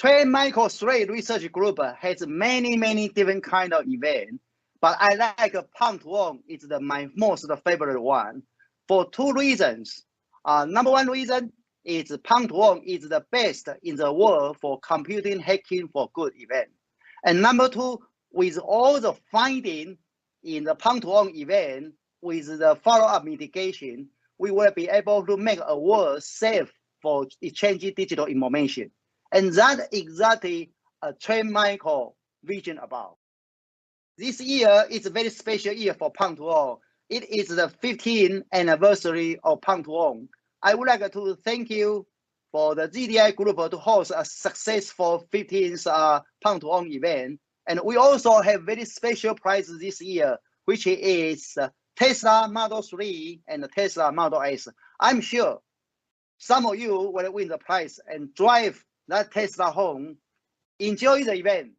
Trend Micro 3 research group has many different kind of events, but I like Pwn2Own is my most favorite one for two reasons. Number one reason is Pwn2Own is the best in the world for computing hacking for good event. And number two, with all the finding in the Pwn2Own event, with the follow-up mitigation, we will be able to make a world safe for exchanging digital information. And that exactly a Trend Micro vision about. This year is a very special year for Pwn2Own. It is the 15th anniversary of Pwn2Own. I would like to thank you for the GDI group to host a successful 15th Pwn2Own event. And we also have very special prizes this year, which is Tesla Model 3 and the Tesla Model S. I'm sure some of you will win the prize and drive that Tesla home. Enjoy the event.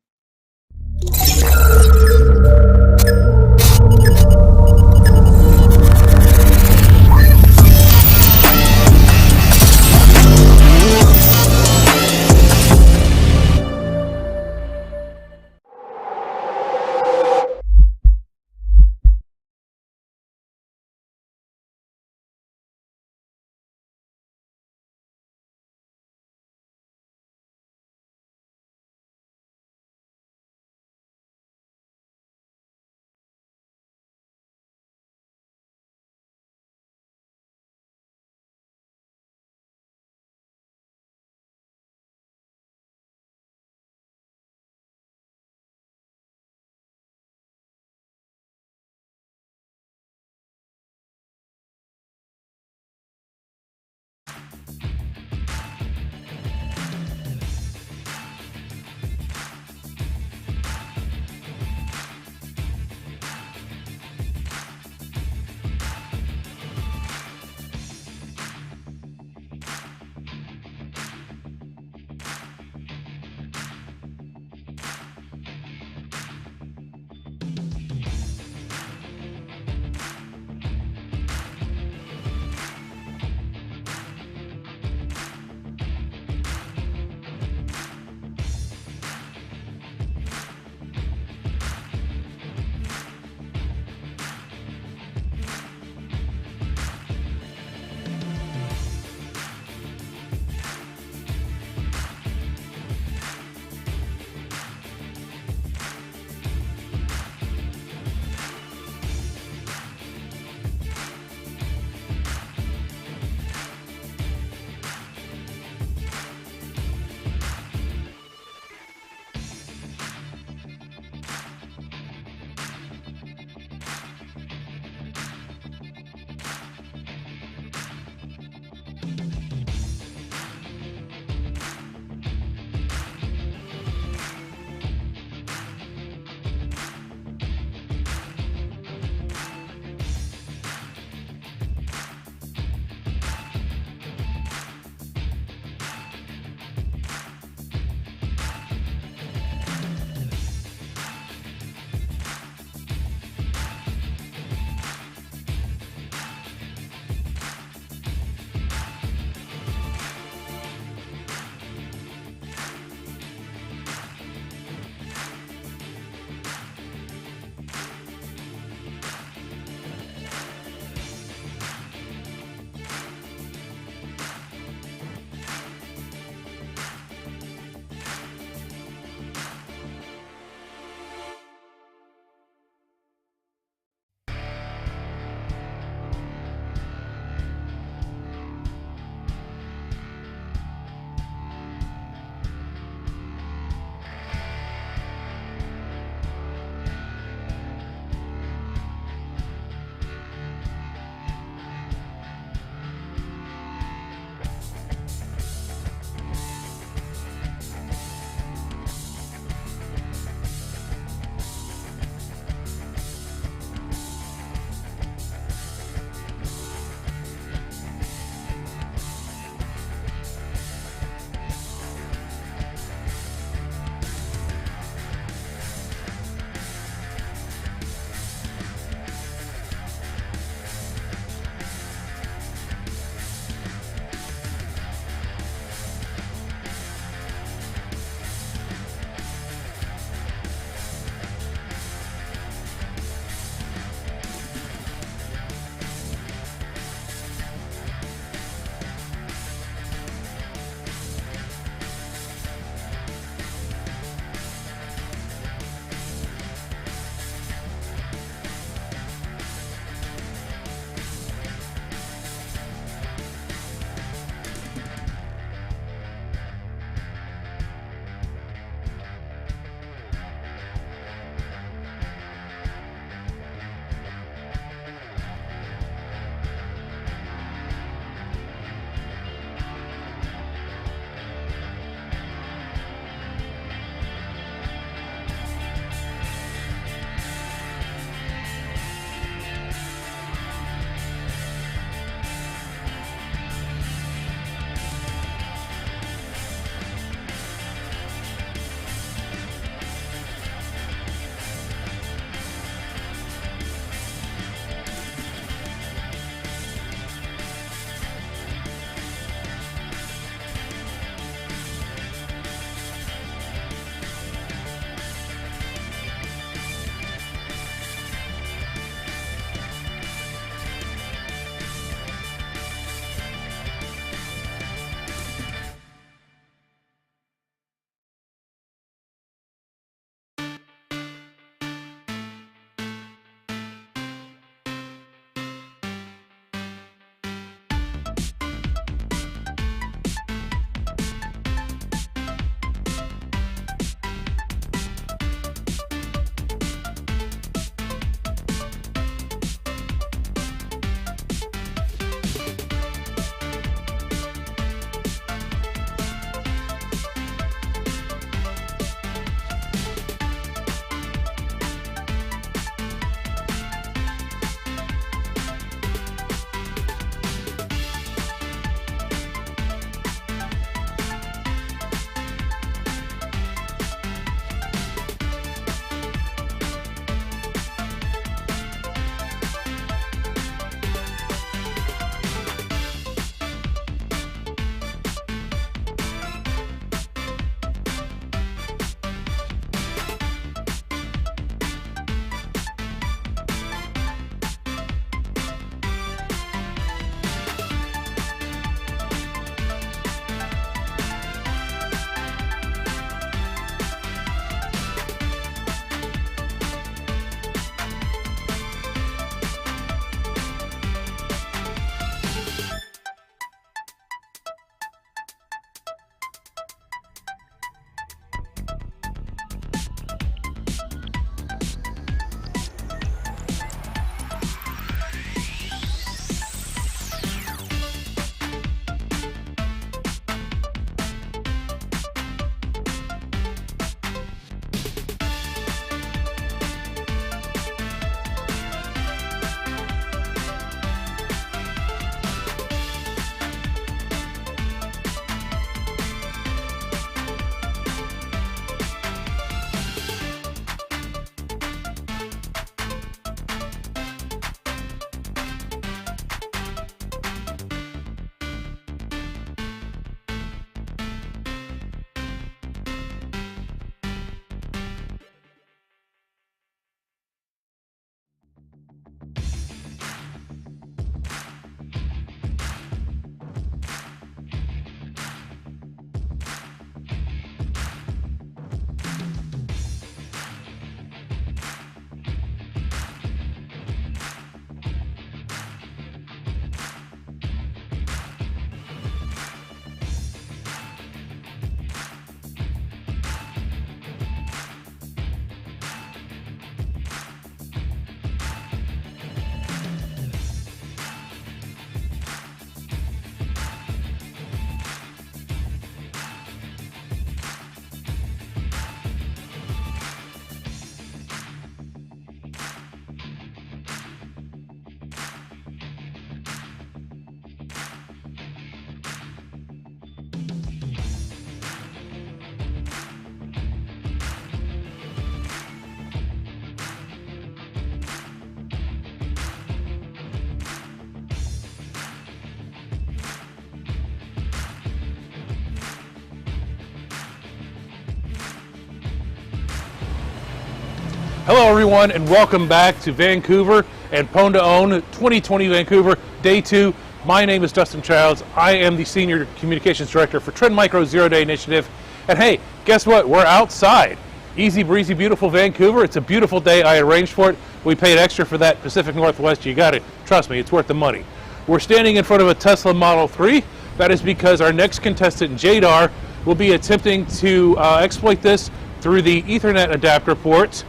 Hello everyone and welcome back to Vancouver and Pwn2Own 2020 Vancouver, Day 2. My name is Dustin Childs. I am the Senior Communications Director for Trend Micro Zero Day Initiative. And hey, guess what? We're outside. Easy breezy, beautiful Vancouver. It's a beautiful day. I arranged for it. We paid extra for that Pacific Northwest. You got it. Trust me, it's worth the money. We're standing in front of a Tesla Model 3. That is because our next contestant, Jedar, will be attempting to exploit this through the Ethernet adapter ports.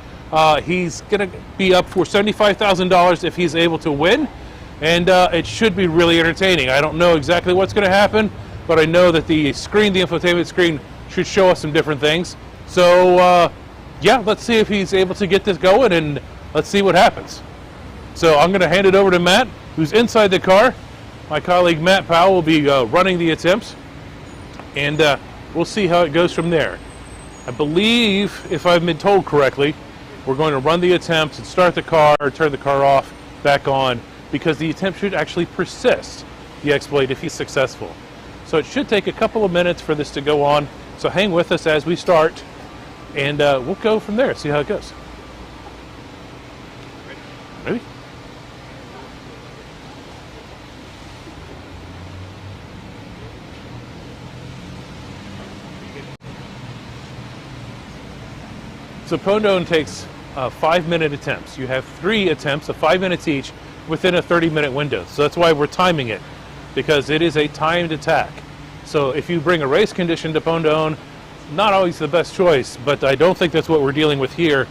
He's going to be up for $75,000 if he's able to win, and it should be really entertaining. I don't know exactly what's going to happen, but I know that the screen, the infotainment screen, should show us some different things. So, yeah, let's see if he's able to get this going, and let's see what happens. So I'm going to hand it over to Matt, who's inside the car. My colleague Matt Powell will be running the attempts, and we'll see how it goes from there. I believe, if I've been told correctly, we're going to run the attempts and start the car, turn the car off, back on, because the attempt should actually persist, the exploit, if he's successful. So it should take a couple of minutes for this to go on, so hang with us as we start, and we'll go from there, see how it goes. Ready? So Pwn2Own takes 5-minute attempts. You have 3 attempts of 5 minutes each within a 30-minute window. So that's why we're timing it, because it is a timed attack. So if you bring a race condition to Pwn2Own, not always the best choice, but I don't think that's what we're dealing with here.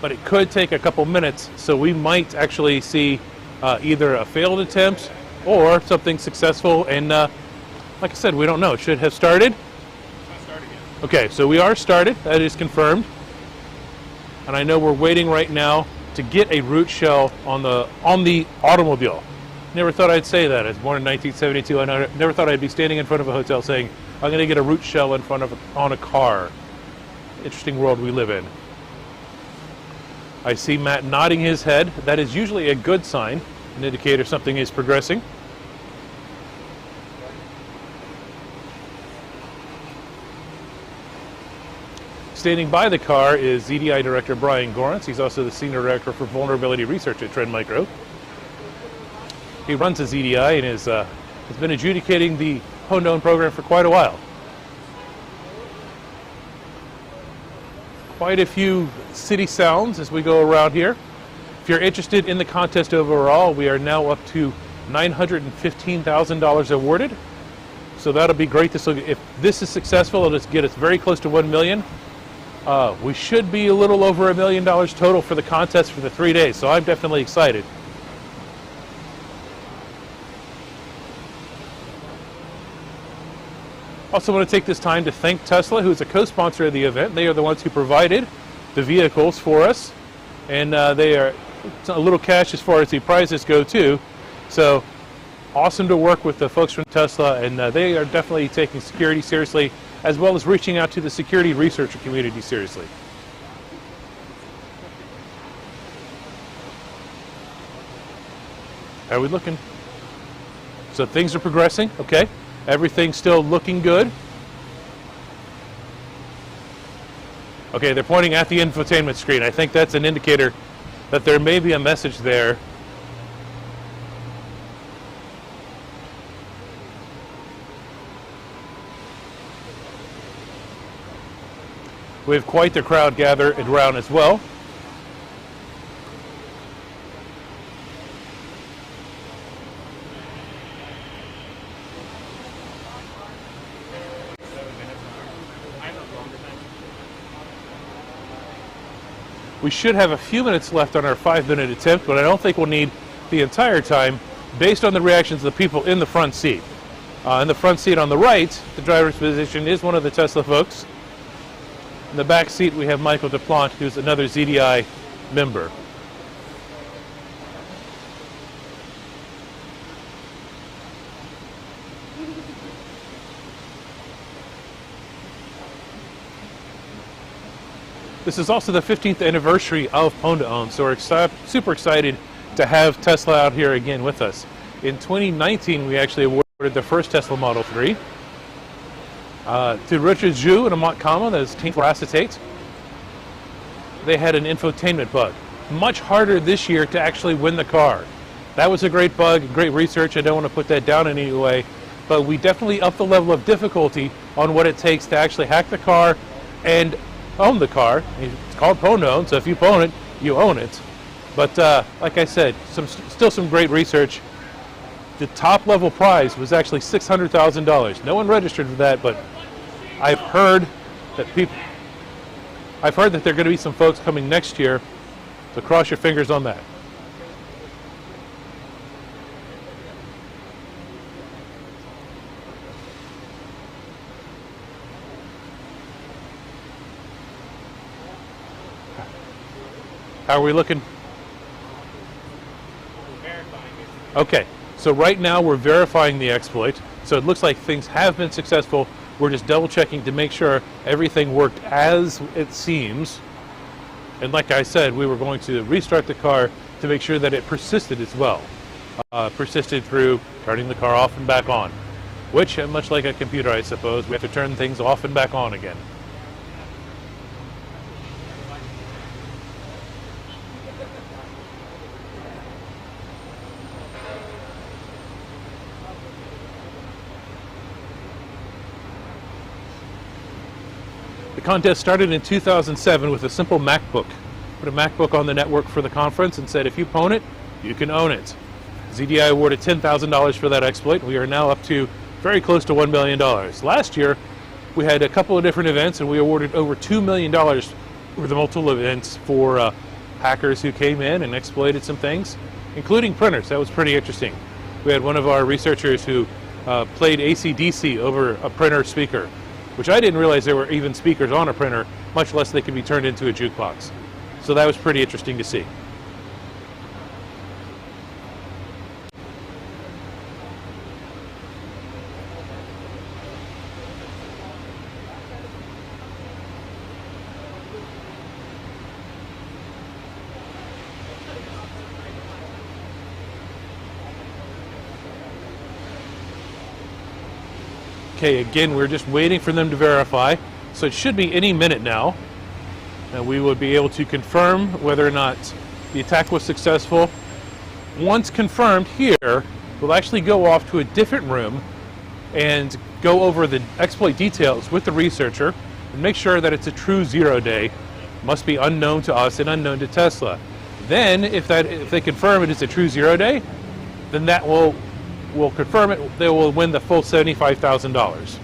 But it could take a couple minutes, so we might actually see either a failed attempt or something successful. And like I said, we don't know. It should have started. It's not started yet. Okay, so we are started. That is confirmed. And I know we're waiting right now to get a root shell on the automobile. Never thought I'd say that. I was born in 1972. I never thought I'd be standing in front of a hotel saying, I'm going to get a root shell on a car. Interesting world we live in. I see Matt nodding his head. That is usually a good sign, an indicator something is progressing. Standing by the car is ZDI Director Brian Gorence. He's also the Senior Director for Vulnerability Research at Trend Micro. He runs a ZDI and has been adjudicating the Pwn2Own program for quite a while. Quite a few city sounds as we go around here. If you're interested in the contest overall, we are now up to $915,000 awarded. So that'll be great. If this is successful, it'll just get us very close to $1 million. We should be a little over $1 million total for the contest for the 3 days, so I'm definitely excited. Also want to take this time to thank Tesla, who is a co-sponsor of the event. They are the ones who provided the vehicles for us, and they are a little cash as far as the prizes go too. So awesome to work with the folks from Tesla, and they are definitely taking security seriously, as well as reaching out to the security researcher community seriously. How are we looking? So things are progressing, okay. Everything's still looking good. Okay, they're pointing at the infotainment screen. I think that's an indicator that there may be a message there. We have quite the crowd gathered around as well. We should have a few minutes left on our 5-minute attempt, but I don't think we'll need the entire time based on the reactions of the people in the front seat. In the front seat on the right, the driver's position is one of the Tesla folks. In the back seat, we have Michael DePlant, who's another ZDI member. This is also the 15th anniversary of Pwn2Own, so we're super excited to have Tesla out here again with us. In 2019, we actually awarded the first Tesla Model 3 to Richard Zhu and Amant Kama, that is Team for Acetate. they had an infotainment bug. Much harder this year to actually win the car. That was a great bug, great research. I don't want to put that down in any way, but we definitely upped the level of difficulty on what it takes to actually hack the car and own the car. It's called Pwn2Own, so if you own it, you own it. But like I said, still some great research. The top level prize was actually $600,000. No one registered for that, but I've heard that there are going to be some folks coming next year, so cross your fingers on that. How are we looking? Okay, so right now we're verifying the exploit. So it looks like things have been successful. We're just double checking to make sure everything worked as it seems. And like I said, we were going to restart the car to make sure that it persisted as well. Persisted through turning the car off and back on, which, much like a computer, I suppose, we have to turn things off and back on again. The contest started in 2007 with a simple MacBook. Put a MacBook on the network for the conference and said, if you own it, you can own it. ZDI awarded $10,000 for that exploit. We are now up to very close to $1 million. Last year, we had a couple of different events and we awarded over $2 million for the multiple events for hackers who came in and exploited some things, including printers. That was pretty interesting. We had one of our researchers who played AC/DC over a printer speaker, which I didn't realize there were even speakers on a printer, much less they could be turned into a jukebox. So that was pretty interesting to see. Okay, again, we're just waiting for them to verify. So it should be any minute now. And we will be able to confirm whether or not the attack was successful. Once confirmed here, we'll actually go off to a different room and go over the exploit details with the researcher and make sure that it's a true 0-day. Must be unknown to us and unknown to Tesla. Then, if they confirm it is a true 0-day, then that will confirm it. They will win the full $75,000.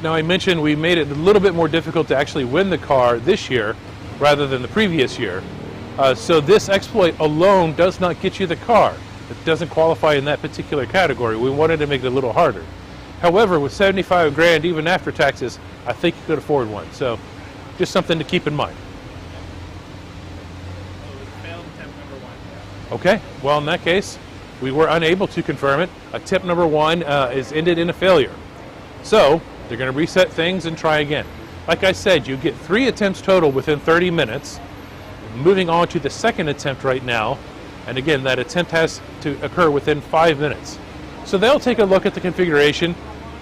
Now, I mentioned we made it a little bit more difficult to actually win the car this year rather than the previous year. So this exploit alone does not get you the car. It doesn't qualify in that particular category. We wanted to make it a little harder. However, with 75 grand, even after taxes, I think you could afford one. So just something to keep in mind. Okay, well, in that case, we were unable to confirm it. Attempt number one is ended in a failure. So they're going to reset things and try again. Like I said, you get 3 attempts total within 30 minutes. Moving on to the second attempt right now. And again, that attempt has to occur within 5 minutes. So they'll take a look at the configuration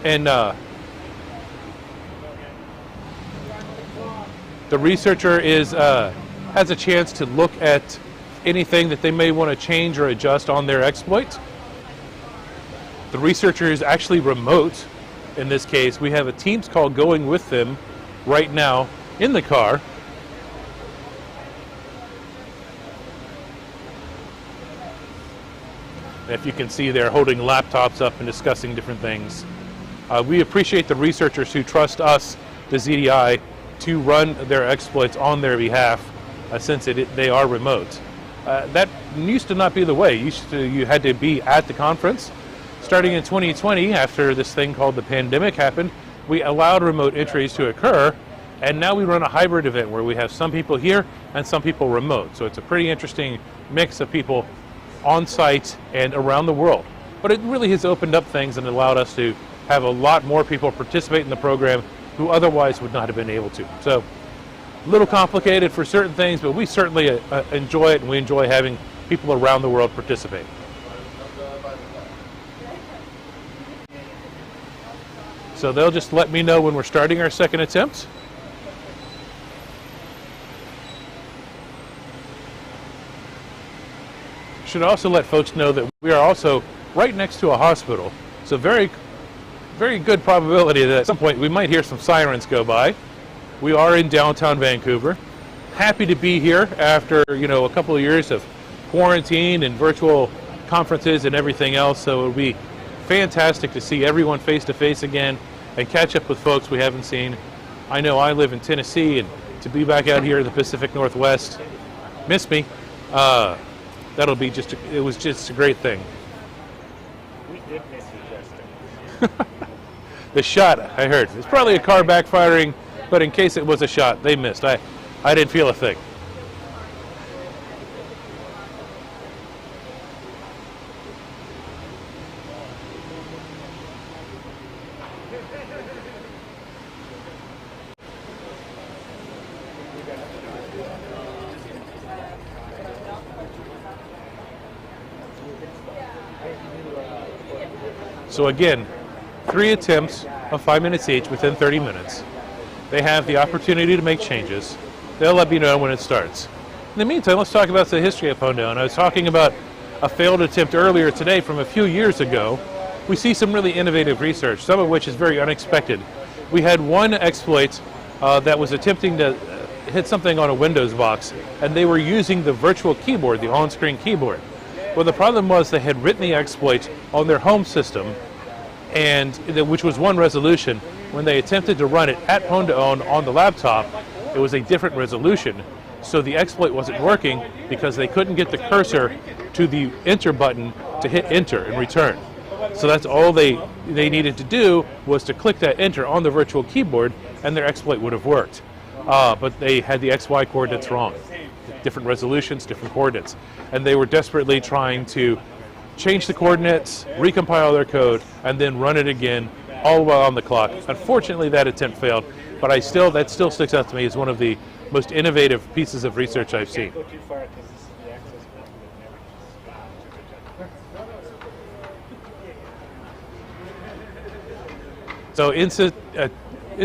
and the researcher has a chance to look at anything that they may want to change or adjust on their exploit. The researcher is actually remote. In this case, we have a Teams call going with them right now in the car. If you can see, they're holding laptops up and discussing different things. We appreciate the researchers who trust us, the ZDI, to run their exploits on their behalf, since they are remote. That used to not be the way. You had to be at the conference. Starting in 2020, after this thing called the pandemic happened, we allowed remote entries to occur, and now we run a hybrid event where we have some people here and some people remote. So it's a pretty interesting mix of people on site and around the world. But it really has opened up things and allowed us to have a lot more people participate in the program who otherwise would not have been able to. So a little complicated for certain things, but we certainly enjoy it, and we enjoy having people around the world participate. So they'll just let me know when we're starting our second attempt. Should also let folks know that we are also right next to a hospital. So very good probability that at some point we might hear some sirens go by. We are in downtown Vancouver. Happy to be here after, a couple of years of quarantine and virtual conferences and everything else. So it'll be fantastic to see everyone face to face again and catch up with folks we haven't seen. I know I live in Tennessee, and to be back out here in the Pacific Northwest, miss me. That'll be it was just a great thing. We did miss you, Justin. The shot, I heard. It's probably a car backfiring, but in case it was a shot, they missed. I didn't feel a thing. So again, 3 attempts of 5 minutes each within 30 minutes. They have the opportunity to make changes. They'll let me know when it starts. In the meantime, let's talk about the history of Pwn2Own. I was talking about a failed attempt earlier today from a few years ago. We see some really innovative research, some of which is very unexpected. We had one exploit that was attempting to hit something on a Windows box, and they were using the virtual keyboard, the on-screen keyboard. Well, the problem was they had written the exploit on their home system, and which was one resolution. When they attempted to run it at Pwn2Own on the laptop, it was a different resolution. So the exploit wasn't working because they couldn't get the cursor to the enter button to hit enter and return. So that's all they needed to do, was to click that enter on the virtual keyboard, and their exploit would have worked. But they had the XY coordinates wrong. Different resolutions, different coordinates. And they were desperately trying to change the coordinates, recompile their code, and then run it again, all while on the clock. Unfortunately, that attempt failed, but that still sticks out to me as one of the most innovative pieces of research I've seen. So in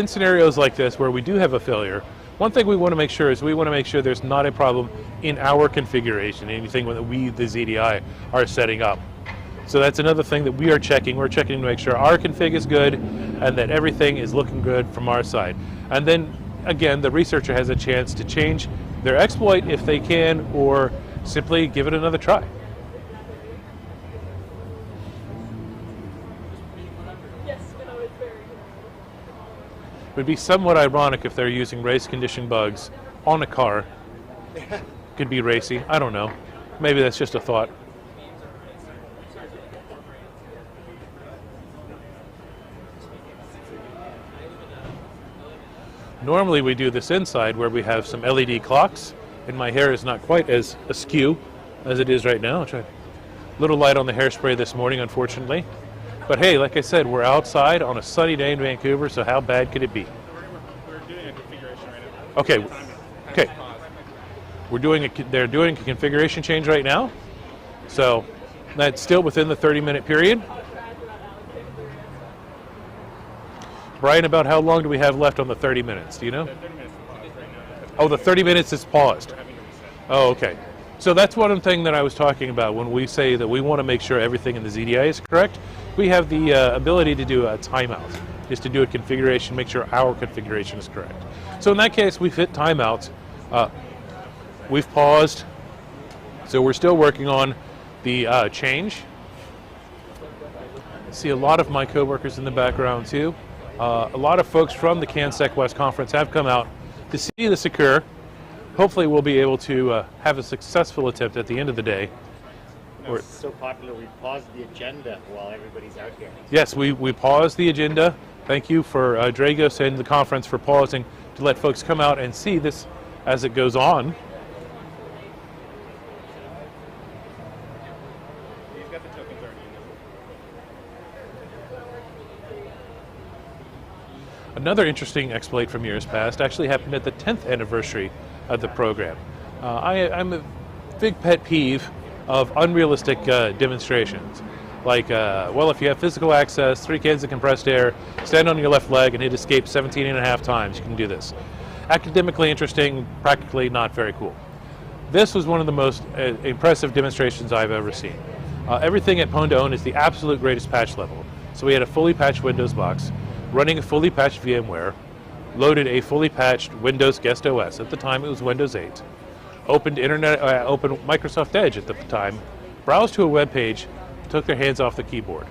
scenarios like this where we do have a failure, one thing we want to make sure is there's not a problem in our configuration, anything that we, the ZDI, are setting up. So that's another thing that we are checking. We're checking to make sure our config is good and that everything is looking good from our side. And then, again, the researcher has a chance to change their exploit if they can, or simply give it another try. It would be somewhat ironic if they're using race condition bugs on a car. Could be racy, I don't know. Maybe that's just a thought. Normally we do this inside where we have some LED clocks, and my hair is not quite as askew as it is right now. I'll try a little light on the hairspray this morning, unfortunately. But hey, like I said, we're outside on a sunny day in Vancouver, so how bad could it be? We're doing a configuration right now. Okay. Okay. They're doing a configuration change right now. So that's still within the 30-minute period. Brian, about how long do we have left on the 30 minutes? Do you know? 30 minutes paused right now. Oh, the 30 minutes is paused. We're having a reset. Oh, okay. So that's one thing that I was talking about when we say that we want to make sure everything in the ZDI is correct. We have the ability to do a timeout, just to do a configuration, make sure our configuration is correct. So in that case, we've hit timeout. We've paused. So we're still working on the change. I see a lot of my coworkers in the background too. A lot of folks from the CanSec West Conference have come out to see this occur. Hopefully we'll be able to have a successful attempt at the end of the day. It's so popular, we paused the agenda while everybody's out here. Yes, we paused the agenda. Thank you for Dragos and the conference for pausing to let folks come out and see this as it goes on. He's got the tokens already in. Another interesting exploit from years past actually happened at the 10th anniversary of the program. I'm a big pet peeve of unrealistic demonstrations. Like, well, if you have physical access, 3 cans of compressed air, stand on your left leg and hit escape 17.5 times, you can do this. Academically interesting, practically not very cool. This was one of the most impressive demonstrations I've ever seen. Everything at Pwn2Own is the absolute greatest patch level. So we had a fully patched Windows box, running a fully patched VMware, loaded a fully patched Windows guest OS. At the time it was Windows 8. Opened Microsoft Edge at the time, browsed to a web page, took their hands off the keyboard.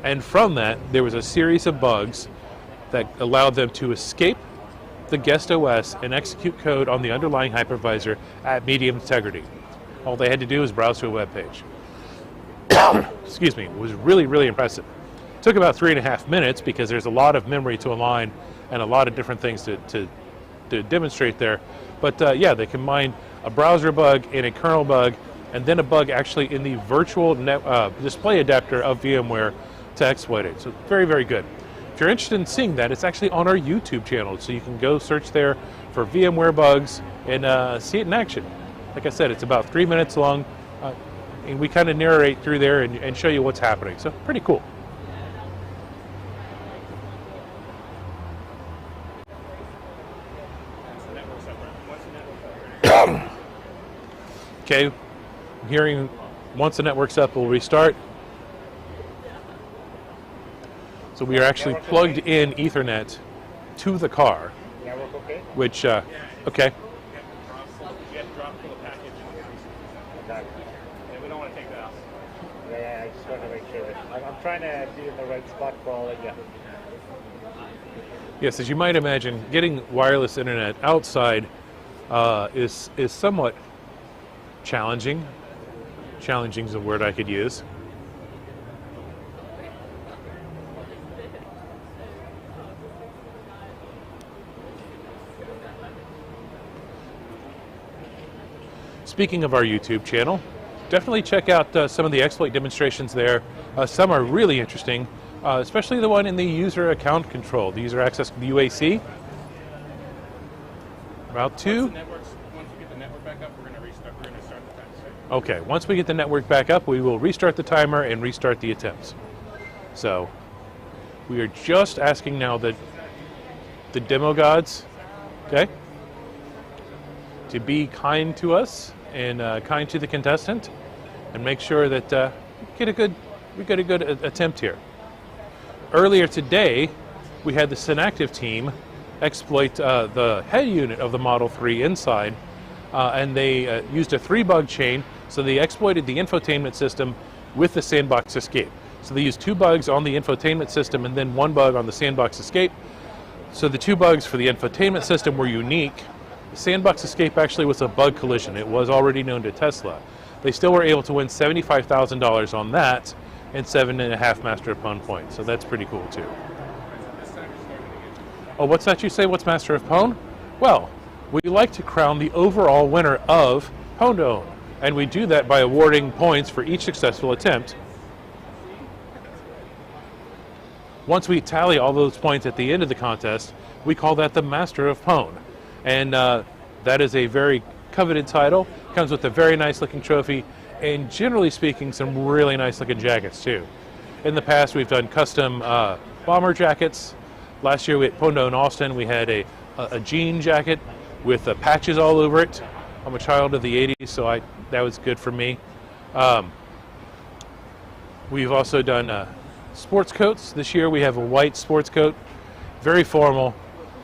And from that, there was a series of bugs that allowed them to escape the guest OS and execute code on the underlying hypervisor at medium integrity. All they had to do was browse to a web page. Excuse me, it was really, really impressive. It took about 3.5 minutes because there's a lot of memory to align and a lot of different things to demonstrate there. But yeah, they combined a browser bug and a kernel bug, and then a bug actually in the virtual display adapter of VMware to exploit it. So very, very good. If you're interested in seeing that, it's actually on our YouTube channel, so you can go search there for VMware bugs and see it in action. Like I said, it's about 3 minutes long, and we kind of narrate through there and show you what's happening. So pretty cool. Okay, I'm hearing once the network's up, we'll restart. So we are actually plugged in Ethernet to the car, Network okay? which, okay. We don't want to take that out. Yeah, I just want to make sure that I'm trying to be in the right spot for all of you. Yes, as you might imagine, getting wireless internet outside is somewhat challenging. Challenging is a word I could use. Speaking of our YouTube channel, definitely check out some of the exploit demonstrations there. Some are really interesting, especially the one in the user account control, the user access to the UAC. About 2. Once we get the network back up, we're going to start the timer. Okay, once we get the network back up, we will restart the timer and restart the attempts. So we are just asking now that the demo gods, okay, to be kind to us and kind to the contestant, and make sure that we get a good attempt here. Earlier today, we had the Synactive team exploit the head unit of the Model 3 inside, and they used a 3-bug chain. So they exploited the infotainment system with the sandbox escape. So they used 2 bugs on the infotainment system and then 1 bug on the sandbox escape. So the 2 bugs for the infotainment system were unique. The sandbox escape actually was a bug collision. It was already known to Tesla. They still were able to win $75,000 on that and 7.5 Master of Pwn points. So that's pretty cool too. Oh, what's that you say? What's Master of Pwn? Well, we like to crown the overall winner of Pwn2Own, and we do that by awarding points for each successful attempt. Once we tally all those points at the end of the contest, we call that the Master of Pwn. And that is a very coveted title. Comes with a very nice looking trophy, and generally speaking, some really nice looking jackets too. In the past, we've done custom bomber jackets. Last year at Pwn2Own Austin, we had a jean jacket with patches all over it. I'm a child of the 80s, so that was good for me. We've also done sports coats. This year we have a white sports coat, very formal,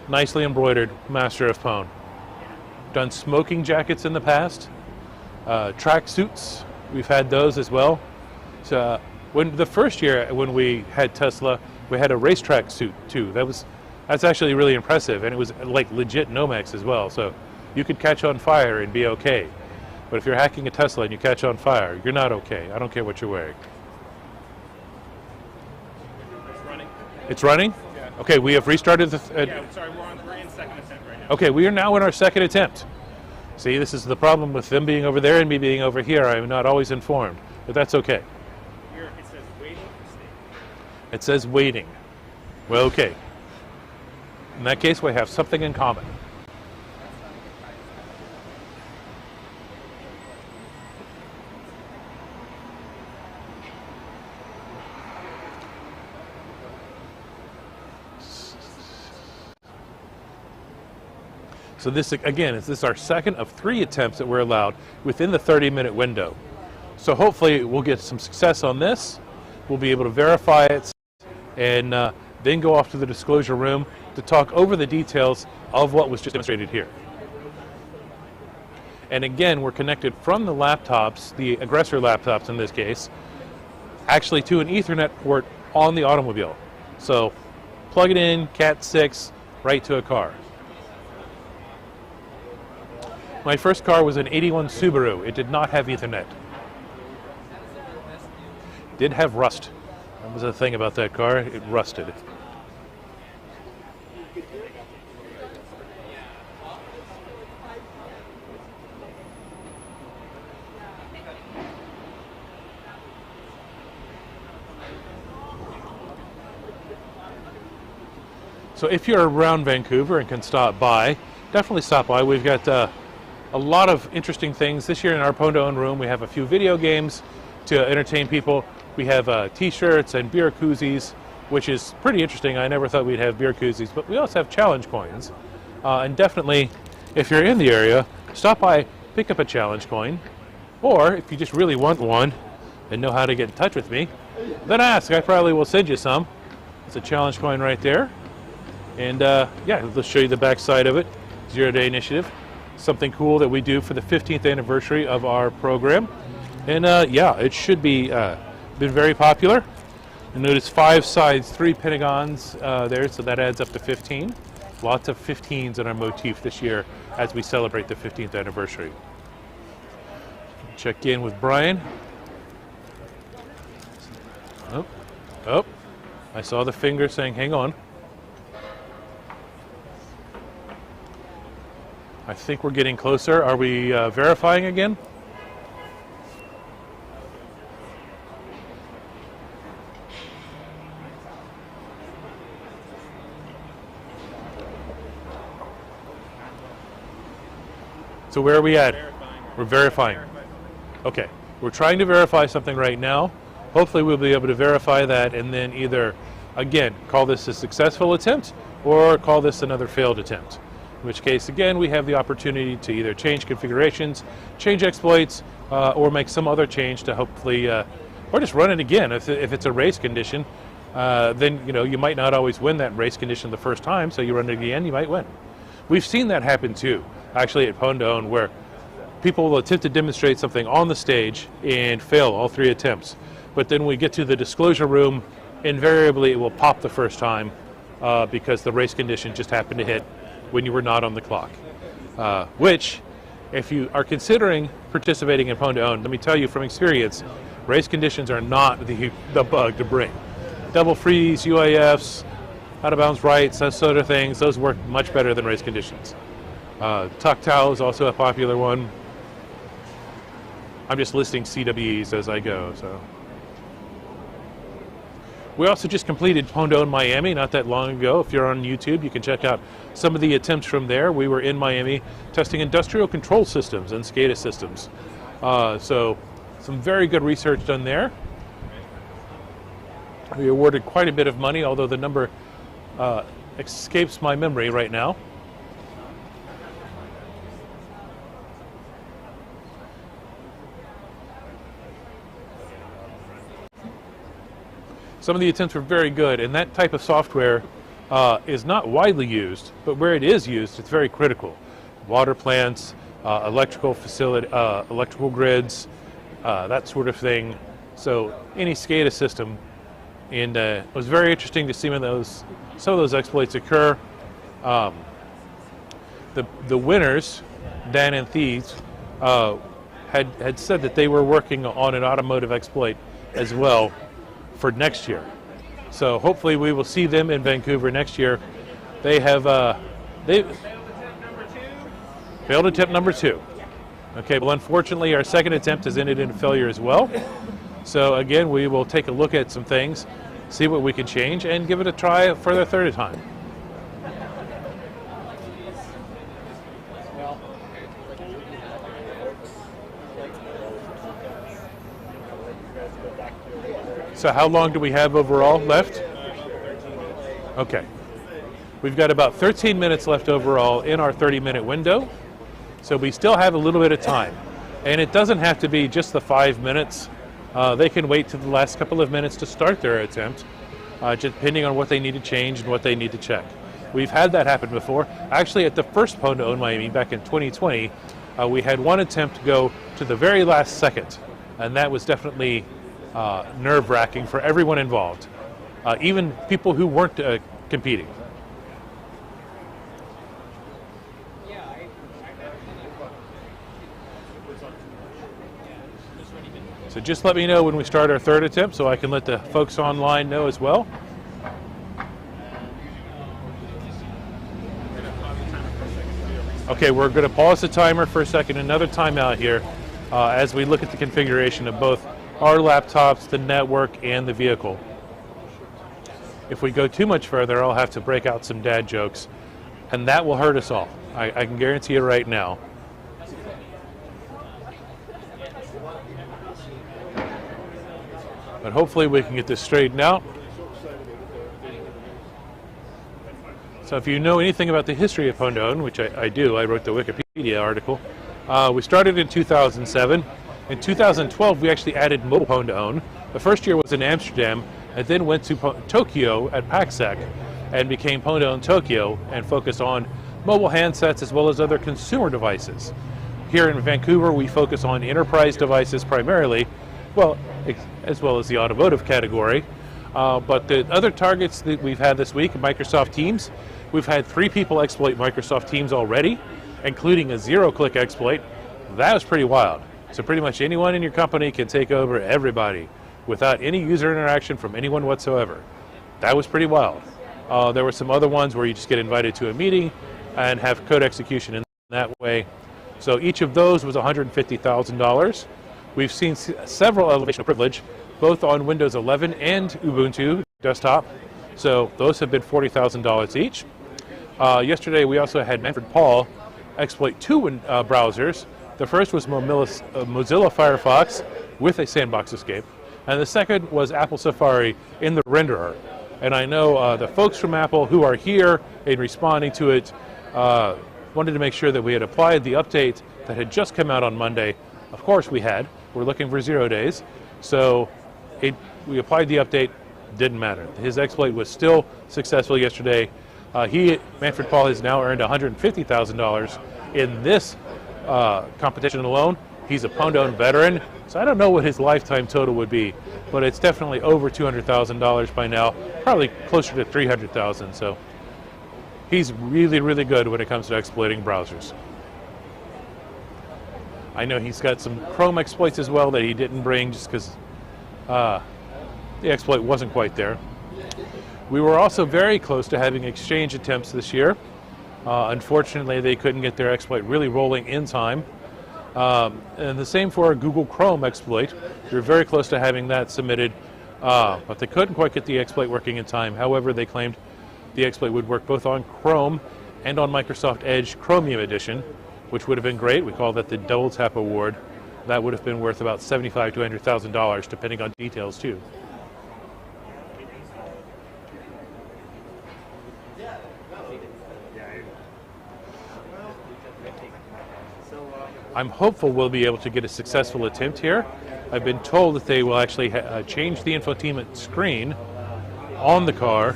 nicely embroidered, Master of Pwn. Done smoking jackets in the past, track suits, we've had those as well. So when the first year when we had Tesla, we had a racetrack suit too. That's actually really impressive, and it was like legit Nomex as well. So you could catch on fire and be okay. But if you're hacking a Tesla and you catch on fire, you're not okay. I don't care what you're wearing. It's running. It's running? Yeah. Okay, we have restarted the... Yeah, sorry, we're in second attempt right now. Okay, we are now in our second attempt. See, this is the problem with them being over there and me being over here. I'm not always informed, but that's okay. Here, it says waiting for state. It says waiting. Well, okay. In that case, we have something in common. So this, again, is our second of 3 attempts that we're allowed within the 30-minute window. So hopefully we'll get some success on this. We'll be able to verify it and then go off to the disclosure room to talk over the details of what was just demonstrated here. And again, we're connected from the laptops, the aggressor laptops in this case, actually to an Ethernet port on the automobile. So plug it in, Cat 6, right to a car. My first car was an 81 Subaru. It did not have Ethernet. It did have rust. That was the thing about that car, it rusted. So if you're around Vancouver and can stop by, definitely stop by. We've got a lot of interesting things. This year in our Pwn2Own room, we have a few video games to entertain people. We have t-shirts and beer koozies, which is pretty interesting. I never thought we'd have beer koozies, but we also have challenge coins. And definitely, if you're in the area, stop by, pick up a challenge coin. Or if you just really want one and know how to get in touch with me, then ask. I probably will send you some. It's a challenge coin right there. And yeah, let's show you the back side of it. 0-Day Initiative. Something cool that we do for the 15th anniversary of our program. And yeah, it should be been very popular. And notice 5 sides, 3 pentagons there, so that adds up to 15. Lots of 15s in our motif this year as we celebrate the 15th anniversary. Check in with Brian. Oh, oh, I saw the finger saying, hang on. I think we're getting closer. Are we verifying again? So where are we at? We're verifying. Okay, we're trying to verify something right now. Hopefully we'll be able to verify that and then either, again, call this a successful attempt or call this another failed attempt. In which case, again, we have the opportunity to either change configurations, change exploits, or make some other change to hopefully, or just run it again. If it's a race condition, then you might not always win that race condition the first time, so you run it again, you might win. We've seen that happen too, actually at Pwn2Own, where people will attempt to demonstrate something on the stage and fail all 3 attempts. But then we get to the disclosure room, invariably it will pop the first time because the race condition just happened to hit when you were not on the clock. Which, if you are considering participating in Pwn2Own, let me tell you from experience, race conditions are not the bug to bring. Double freeze, UAFs, out of bounds rights, those sort of things, those work much better than race conditions. Tuck towel is also a popular one. I'm just listing CWEs as I go. So we also just completed Pwn2Own Miami not that long ago. If you're on YouTube, you can check out some of the attempts from there. We were in Miami testing industrial control systems and SCADA systems. So some very good research done there. We awarded quite a bit of money, although the number escapes my memory right now. Some of the attempts were very good, and that type of software is not widely used, but where it is used, it's very critical. Water plants, electrical facility, electrical grids, that sort of thing. So any SCADA system, and it was very interesting to see when some of those exploits occur. The winners, Dan and Thieves, had said that they were working on an automotive exploit as well for next year. So hopefully we will see them in Vancouver next year. They have failed attempt number 2. Okay, well unfortunately our second attempt has ended in failure as well. So again, we will take a look at some things, see what we can change, and give it a try for the 3rd time. So how long do we have overall left? Okay. We've got about 13 minutes left overall in our 30-minute window, so we still have a little bit of time. And it doesn't have to be just the 5 minutes. They can wait to the last couple of minutes to start their attempt, depending on what they need to change and what they need to check. We've had that happen before. Actually, at the first Pwn2Own Miami back in 2020, we had one attempt go to the very last second, and that was definitely nerve-wracking for everyone involved, even people who weren't competing. So just let me know when we start our third attempt so I can let the folks online know as well. Okay, we're going to pause the timer for a second, another timeout here, as we look at the configuration of both our laptops, the network, and the vehicle. If we go too much further, I'll have to break out some dad jokes, and that will hurt us all. I can guarantee it right now. But hopefully we can get this straightened out. So if you know anything about the history of Pwn2Own, which I do, I wrote the Wikipedia article, we started in 2007. In 2012, we actually added mobile Pwn2Own. The first year was in Amsterdam, and then went to Tokyo at PAXEC and became Pwn2Own Tokyo and focused on mobile handsets as well as other consumer devices. Here in Vancouver, we focus on enterprise devices primarily, well, as well as the automotive category. But the other targets that we've had this week, Microsoft Teams, we've had 3 people exploit Microsoft Teams already, including a zero-click exploit. That was pretty wild. So pretty much anyone in your company can take over everybody without any user interaction from anyone whatsoever. That was pretty wild. There were some other ones where you just get invited to a meeting and have code execution in that way. So each of those was $150,000. We've seen several elevation of privilege, both on Windows 11 and Ubuntu desktop. So those have been $40,000 each. Yesterday we also had Manfred Paul exploit 2 browsers. The first was Mozilla Firefox with a sandbox escape, and the second was Apple Safari in the renderer. And I know the folks from Apple who are here and responding to it wanted to make sure that we had applied the update that had just come out on Monday. Of course we had. We're looking for 0 days. So we applied the update, didn't matter. His exploit was still successful yesterday. Manfred Paul has now earned $150,000 in this competition alone. He's a Pwn2Own veteran, so I don't know what his lifetime total would be, but it's definitely over $200,000 by now, probably closer to $300,000. So he's really, really good when it comes to exploiting browsers. I know he's got some Chrome exploits as well that he didn't bring just because the exploit wasn't quite there. We were also very close to having Exchange attempts this year. Unfortunately, they couldn't get their exploit really rolling in time. And the same for our Google Chrome exploit. We were very close to having that submitted, but they couldn't quite get the exploit working in time. However, they claimed the exploit would work both on Chrome and on Microsoft Edge Chromium Edition, which would have been great. We call that the Double Tap Award. That would have been worth about $75,000 to $100,000, depending on details too. I'm hopeful we'll be able to get a successful attempt here. I've been told that they will actually change the infotainment screen on the car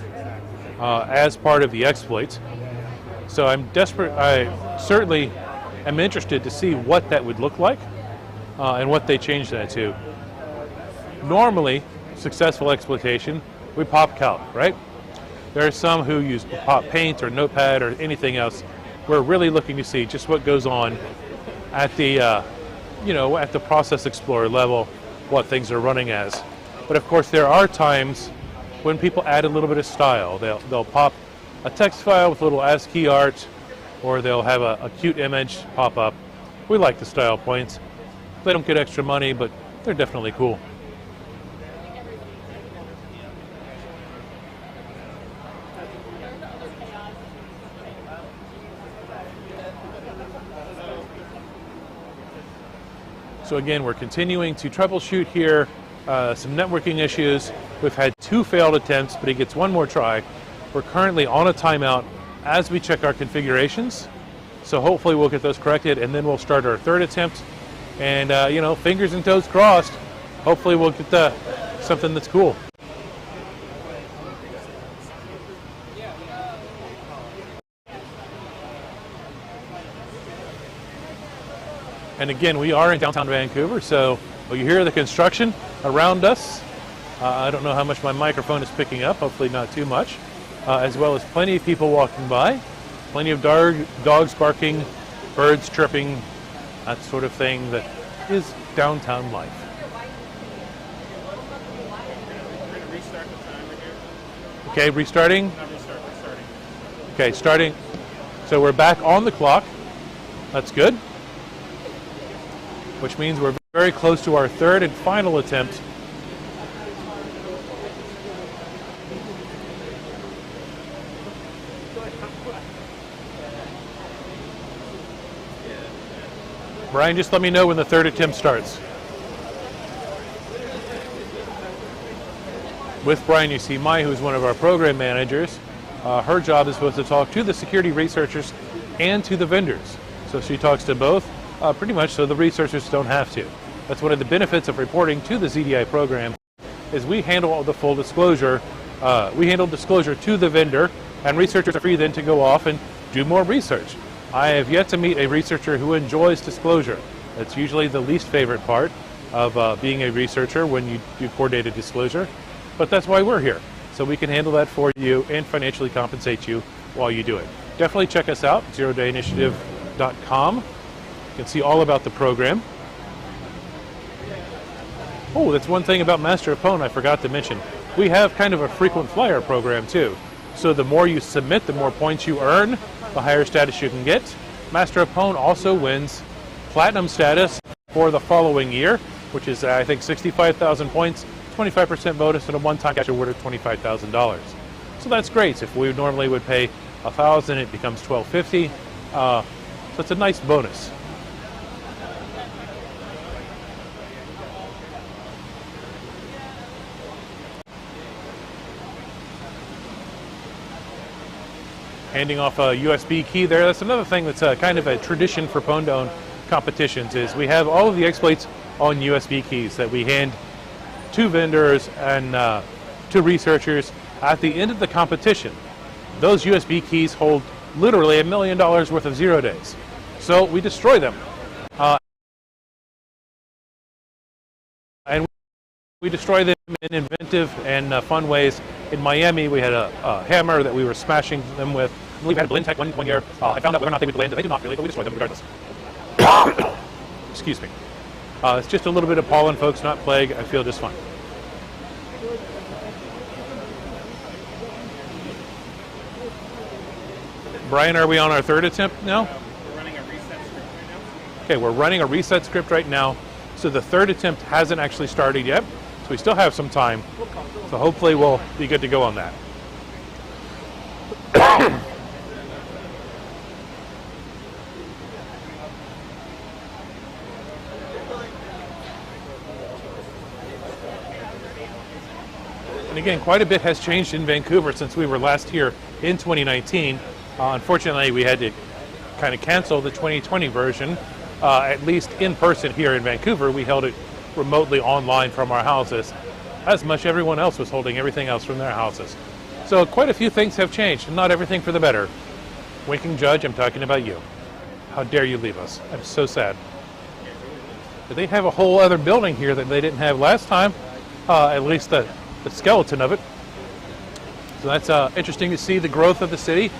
as part of the exploits. So I'm desperate. I certainly am interested to see what that would look like and what they change that to. Normally, successful exploitation, we pop calc, right? There are some who use pop paint or notepad or anything else. We're really looking to see just what goes on at the at the process explorer level, what things are running as. But of course there are times when people add a little bit of style. They'll pop a text file with a little ASCII art, or they'll have a cute image pop up. We like the style points. They don't get extra money, but they're definitely cool. So again, we're continuing to troubleshoot here, some networking issues. We've had 2 failed attempts, but he gets 1 more try. We're currently on a timeout as we check our configurations. So hopefully we'll get those corrected, and then we'll start our third attempt. And you know, fingers and toes crossed. Hopefully we'll get something that's cool. And again, we are in downtown Vancouver, so you hear the construction around us. I don't know how much my microphone is picking up, hopefully not too much. As well as plenty of people walking by, plenty of dogs barking, birds chirping, that sort of thing that is downtown life. We're going to restart the timer here. Okay, restarting. Not restart, restarting. Okay, starting. So we're back on the clock. That's good. Which means we're very close to our third and final attempt. Brian, just let me know when the third attempt starts. With Brian, you see Mai, who's one of our program managers. Her job is supposed to talk to the security researchers and to the vendors. So she talks to both. Pretty much so the researchers don't have to. That's one of the benefits of reporting to the ZDI program, is we handle all the full disclosure. We handle disclosure to the vendor, and researchers are free then to go off and do more research. I have yet to meet a researcher who enjoys disclosure. That's usually the least favorite part of being a researcher when you do coordinated disclosure. But that's why we're here. So we can handle that for you and financially compensate you while you do it. Definitely check us out, zerodayinitiative.com. You can see all about the program. Oh, that's one thing about Master of Pwn I forgot to mention. We have kind of a frequent flyer program too. So the more you submit, the more points you earn, the higher status you can get. Master of Pwn also wins platinum status for the following year, which is I think 65,000 points, 25% bonus, and a one-time cash award of $25,000. So that's great. If we normally would pay $1,000, it becomes $1,250. So it's a nice bonus. Handing off a USB key there. That's another thing that's kind of a tradition for Pwn2Own competitions, is we have all of the exploits on USB keys that we hand to vendors and to researchers at the end of the competition. Those USB keys hold literally $1 million worth of 0 days. So we destroy them. And we destroy them in inventive and fun ways. In Miami, we had a hammer that we were smashing them with. We had a blend tech one year. I found out whether or not they would land, and they did not really, but we destroyed them regardless. Excuse me. It's just a little bit of pollen, folks, not plague. I feel just fine. Brian, are we on our third attempt now? We're running a reset script right now. Okay, we're running a reset script right now. So the third attempt hasn't actually started yet. So we still have some time. So hopefully we'll be good to go on that. And again, quite a bit has changed in Vancouver since we were last here in 2019. Unfortunately, we had to kind of cancel the 2020 version, at least in person here in Vancouver. We held it remotely online from our houses, as much everyone else was holding everything else from their houses. So quite a few things have changed, and not everything for the better. Winking Judge, I'm talking about you. How dare you leave us? I'm so sad. They have a whole other building here that they didn't have last time, at least the skeleton of it. So that's interesting to see the growth of the city.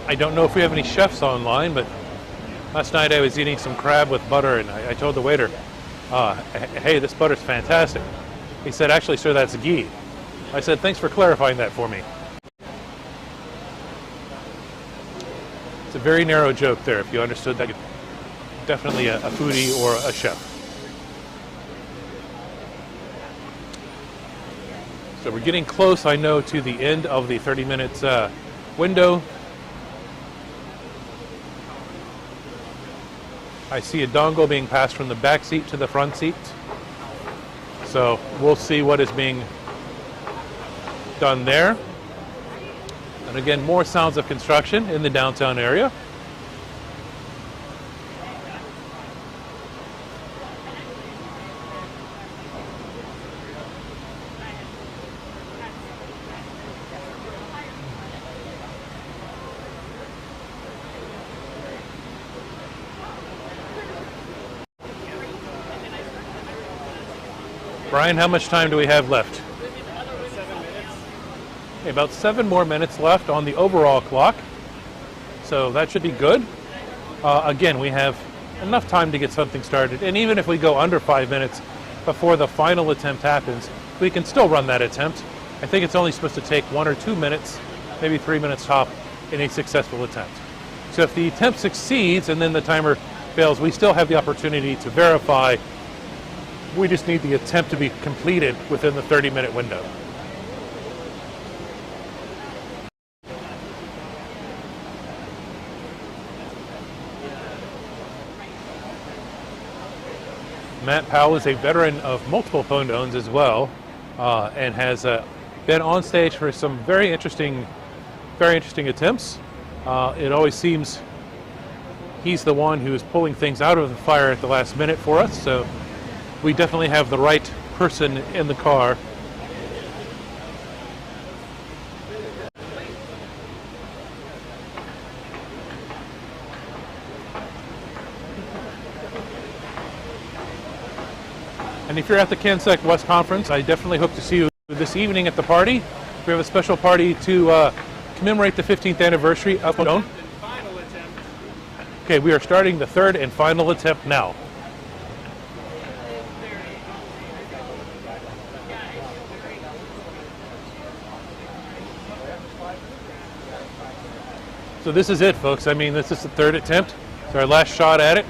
I don't know if we have any chefs online, but last night I was eating some crab with butter, and I told the waiter, hey, this butter's fantastic. He said, actually, sir, that's ghee. I said, thanks for clarifying that for me. It's a very narrow joke there. If you understood that, definitely a foodie or a chef. So we're getting close, I know, to the end of the 30 minutes window. I see a dongle being passed from the back seat to the front seat. So we'll see what is being done there. And again, more sounds of construction in the downtown area. Brian, how much time do we have left? 7 minutes. Okay, about 7 more minutes left on the overall clock. So that should be good. Again, we have enough time to get something started. And even if we go under 5 minutes before the final attempt happens, we can still run that attempt. I think it's only supposed to take 1 or 2 minutes, maybe 3 minutes top in a successful attempt. So if the attempt succeeds and then the timer fails, we still have the opportunity to verify. We just need the attempt to be completed within the 30-minute window. Matt Powell is a veteran of multiple Pwn2Owns as well, and has been on stage for some very interesting attempts. It always seems he's the one who is pulling things out of the fire at the last minute for us, so we definitely have the right person in the car. And if you're at the CanSec West Conference, I definitely hope to see you this evening at the party. We have a special party to commemorate the 15th anniversary of Pwn2Own. Okay, we are starting the third and final attempt now. So this is it, folks. I mean, this is the third attempt. It's our last shot at it.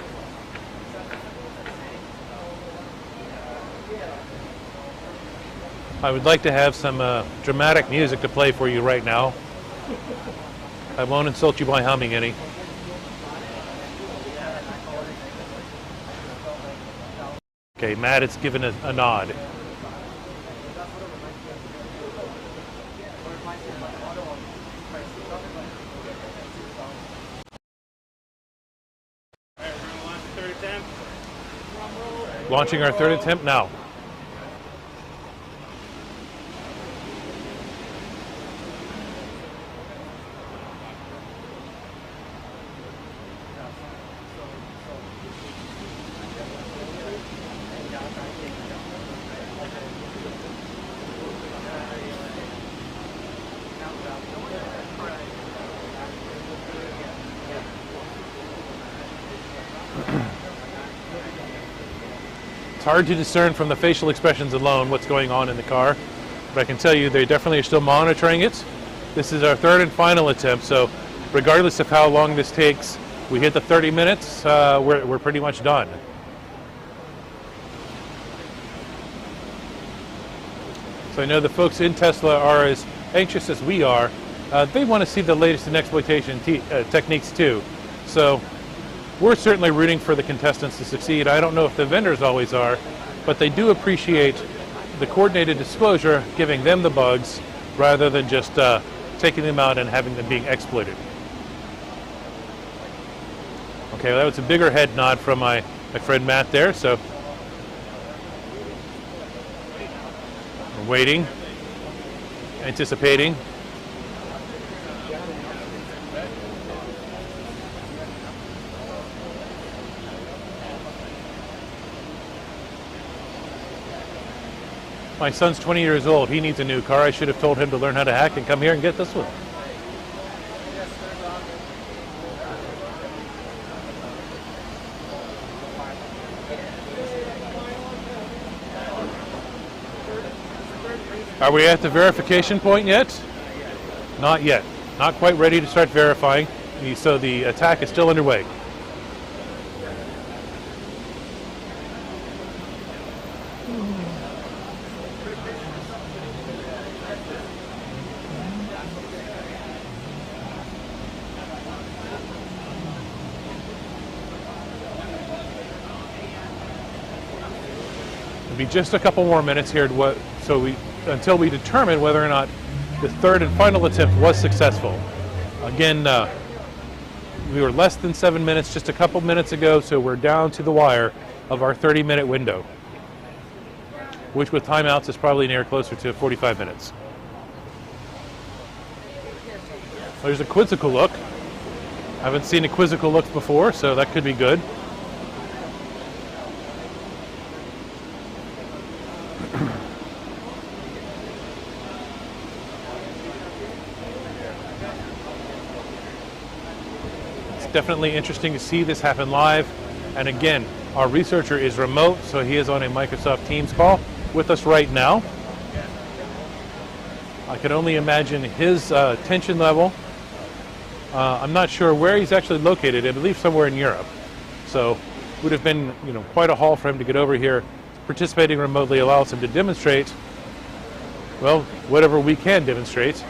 I would like to have some dramatic music to play for you right now. I won't insult you by humming any. Okay, Matt has given a nod. Launching our third attempt now. It's hard to discern from the facial expressions alone what's going on in the car, but I can tell you they definitely are still monitoring it. This is our third and final attempt, so regardless of how long this takes, we hit the 30 minutes, we're pretty much done. So I know the folks in Tesla are as anxious as we are. They want to see the latest in exploitation techniques too. So we're certainly rooting for the contestants to succeed. I don't know if the vendors always are, but they do appreciate the coordinated disclosure, giving them the bugs rather than just taking them out and having them being exploited. Okay, well, that was a bigger head nod from my friend Matt there, so we're waiting, anticipating. My son's 20 years old. He needs a new car. I should have told him to learn how to hack and come here and get this one. Are we at the verification point yet? Not yet. Not quite ready to start verifying. So the attack is still underway. be just a couple more minutes here until we determine whether or not the third and final attempt was successful. Again, we were less than 7 minutes just a couple minutes ago, so we're down to the wire of our 30-minute window, which with timeouts is probably near closer to 45 minutes. There's a quizzical look. I haven't seen a quizzical look before, so that could be good. Definitely interesting to see this happen live. And again, our researcher is remote, so he is on a Microsoft Teams call with us right now. I can only imagine his tension level. I'm not sure where he's actually located. I believe somewhere in Europe. So it would have been, quite a haul for him to get over here. Participating remotely allows him to demonstrate, well, whatever we can demonstrate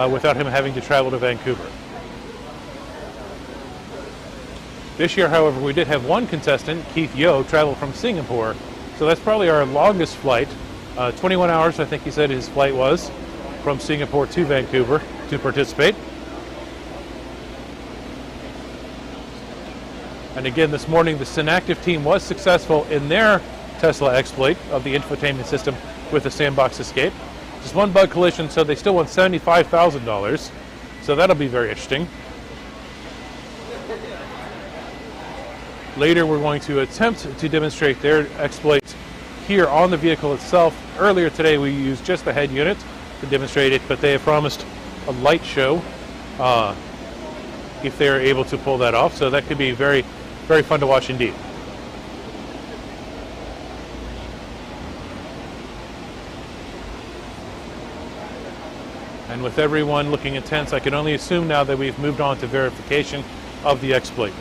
without him having to travel to Vancouver. This year, however, we did have one contestant, Keith Yo, travel from Singapore. So that's probably our longest flight. 21 hours, I think he said his flight was, from Singapore to Vancouver to participate. And again, this morning, the Synactive team was successful in their Tesla exploit of the infotainment system with the sandbox escape. Just one bug collision, so they still won $75,000. So that'll be very interesting. Later, we're going to attempt to demonstrate their exploit here on the vehicle itself. Earlier today, we used just the head unit to demonstrate it, but they have promised a light show if they are able to pull that off. So that could be very, very fun to watch indeed. And with everyone looking intense, I can only assume now that we've moved on to verification of the exploit.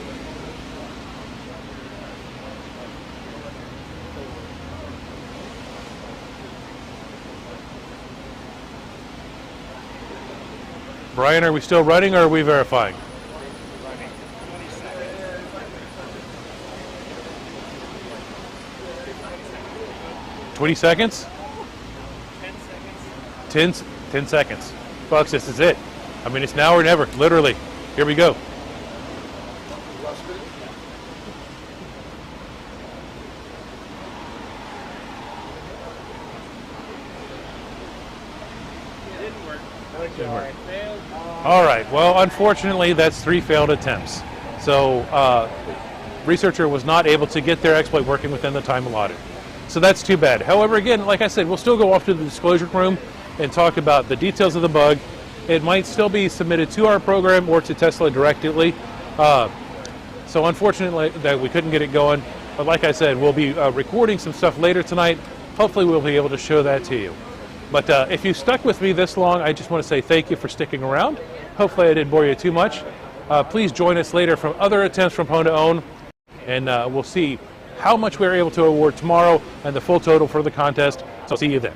Brian, are we still running or are we verifying? Running. 20 seconds? 10 seconds. 10 seconds. Folks, this is it. I mean, it's now or never, literally. Here we go. All right, well, unfortunately, that's 3 failed attempts. So, researcher was not able to get their exploit working within the time allotted. So that's too bad. However, again, like I said, we'll still go off to the disclosure room and talk about the details of the bug. It might still be submitted to our program or to Tesla directly. So unfortunately that we couldn't get it going. But like I said, we'll be recording some stuff later tonight. Hopefully we'll be able to show that to you. But if you stuck with me this long, I just want to say thank you for sticking around. Hopefully I didn't bore you too much. Please join us later from other attempts from Pwn2Own, and we'll see how much we're able to award tomorrow and the full total for the contest. So see you then.